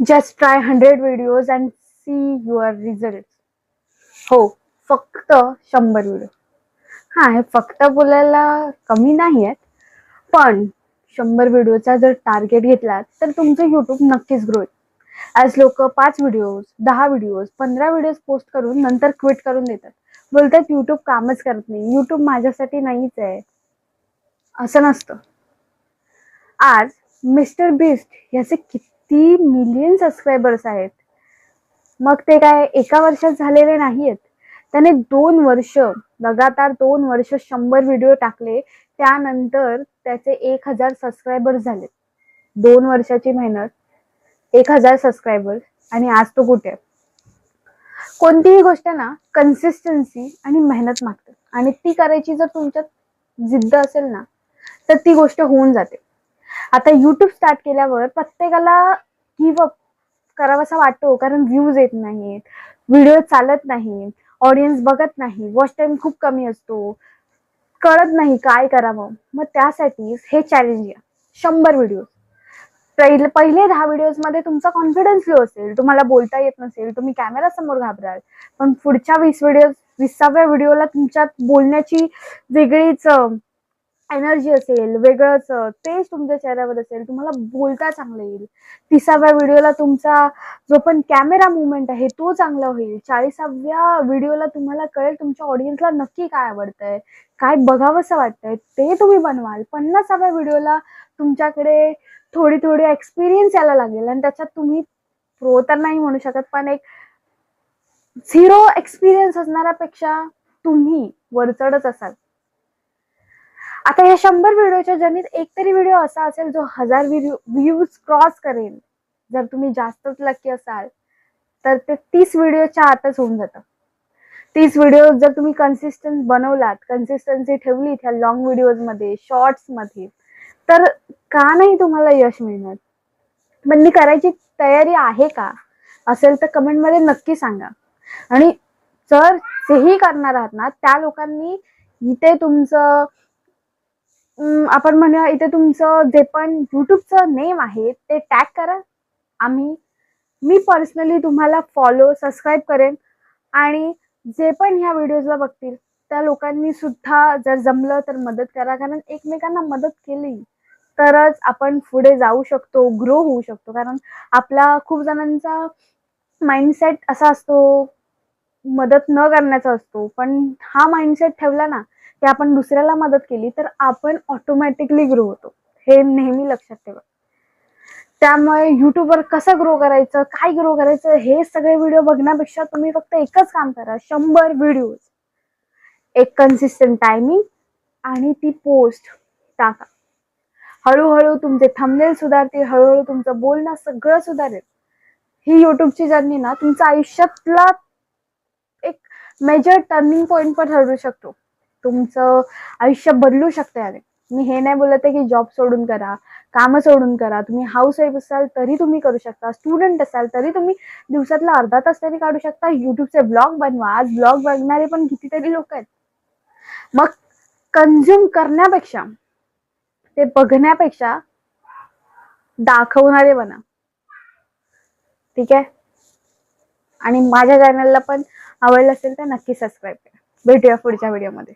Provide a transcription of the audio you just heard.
Just try 100 videos and see your result. हो, फक्त 100 video. हा, हे फक्त बोलायला कमी नाही आहेत, पण 100 व्हिडिओचा जर टार्गेट घेतला तर तुमचं युट्यूब नक्कीच ग्रो होईल. आज लोक 5 व्हिडिओज, 10 व्हिडिओज, 15 व्हिडिओज पोस्ट करून नंतर क्विट करून देतात. बोलतात युट्यूब कामच करत नाही, युट्यूब माझ्यासाठी नाहीच आहे. असं नसतं. आज मिस्टर बीस्ट याचे किती मिलियन सबस्क्रायबर्स आहेत. मग ते काय एका वर्षात झालेले नाहीयेत. त्याने 2 वर्ष, लगातार 2 वर्ष 100 व्हिडिओ टाकले. त्यानंतर त्याचे 1000 सबस्क्रायबर्स झाले. 2 वर्षाची मेहनत, 1000 सबस्क्रायबर्स, आणि आज तो कुठे आहे? कोणतीही गोष्ट ना कन्सिस्टन्सी आणि मेहनत मागते, आणि ती करायची जर तुमच्यात जिद्द असेल ना तर ती गोष्ट होऊन जाते. आता युट्यूब स्टार्ट केल्यावर प्रत्येकाला गिव्ह अप करावासा वाटतो, कारण व्ह्यूज येत नाहीत, व्हिडिओ चालत नाही, ऑडियन्स बघत नाही, वॉच टाइम खूप कमी असतो, कळत नाही काय करावं. मग त्यासाठी हे चॅलेंज आहे, 100 व्हिडिओ. पहिले 10 व्हिडिओज मध्ये तुमचा कॉन्फिडन्स लो असेल, तुम्हाला बोलता येत नसेल, तुम्ही कॅमेरा समोर घाबराल, पण पुढच्या 20व्या व्हिडिओला तुमच्यात बोलण्याची वेगळीच एनर्जी असेल, वेगळंच तेज तुमच्या चेहऱ्यावर असेल, तुम्हाला बोलता चांगलं येईल. 30व्या व्हिडिओला तुमचा जो पण कॅमेरा मुवमेंट आहे तो चांगला होईल. 40व्या व्हिडिओला तुम्हाला कळेल तुमच्या ऑडियन्सला नक्की काय आवडतंय, काय बघावंसं वाटतंय, ते तुम्ही बनवाल. 50व्या व्हिडिओला तुमच्याकडे थोडी एक्सपिरियन्स यायला लागेल, आणि त्याच्यात तुम्ही प्रो तर नाही म्हणू शकत, पण एक 0 एक्सपिरियन्स असणाऱ्यापेक्षा तुम्ही वरचढच असाल. आता या 100 व्हिडिओच्या जर्नीत एक तरी व्हिडिओ असा असेल जो 1000 व्ह्यूज क्रॉस करेल. जर तुम्ही जास्तच लकी असाल तर ते 30 व्हिडिओच्या आतच होऊन जातं. 30 व्हिडिओ जर तुम्ही कन्सिस्टन्स बनवलात, कन्सिस्टन्सी ठेवली त्या लॉंग व्हिडिओज मध्ये, शॉर्ट्स मध्ये, तर का नाही तुम्हाला यश मिळणार. पण मी करायची तयारी आहे का असेल तर कमेंट मध्ये नक्की सांगा. आणि जर तेही करणार आहात ना, त्या लोकांनी इथे तुमचं आपण म्हणूया, इथे तुमचं जे पण युट्यूबचं नेम आहे ते टॅग करा. मी पर्सनली तुम्हाला फॉलो, सबस्क्राईब करेन, आणि जे पण ह्या व्हिडिओजला बघतील त्या लोकांनी सुद्धा जर जमलं तर मदत करा, कारण एकमेकांना मदत केली तरच आपण पुढे जाऊ शकतो, ग्रो होऊ शकतो. कारण आपला खूप जणांचा माइंडसेट असा असतो, मदत न करण्याचा असतो, पण हा माइंडसेट ठेवला ना की आपण दुसऱ्याला मदत केली तर आपण ऑटोमॅटिकली ग्रो होतो. हे नेहमी लक्षात ठेवा. त्यामुळे युट्यूबवर कसं ग्रो करायचं, काय ग्रो करायचं, हे सगळे व्हिडिओ बघण्यापेक्षा तुम्ही फक्त एकच काम करा, 100 व्हिडिओज, एक कन्सिस्टंट टायमिंग, आणि ती पोस्ट टाका. हळूहळू तुमचे थंबनेल सुधारतील, हळूहळू तुमचं बोलणं सगळं सुधारेल. ही युट्यूबची जर्नी ना तुमच्या आयुष्यातला एक मेजर टर्निंग पॉइंट पण ठरू शकतो. तुमचं आयुष्य बदलू शकते. याने मी हे नाही बोलत आहे की जॉब सोडून करा, काम सोडून करा. तुम्ही हाऊस वाईफ असाल तरी तुम्ही करू शकता, स्टुडंट असाल तरी तुम्ही दिवसातला अर्धा तास तरी काढू शकता. युट्यूबचे ब्लॉग बनवा. आज ब्लॉग बघणारे पण कितीतरी लोक आहेत. मग कन्झ्युम करण्यापेक्षा, ते बघण्यापेक्षा दाखवणारे बना. ठीक आहे. आणि माझ्या चॅनलला पण आवडलं असेल तर नक्की सबस्क्राईब करा. भेटूया पुढच्या व्हिडिओमध्ये.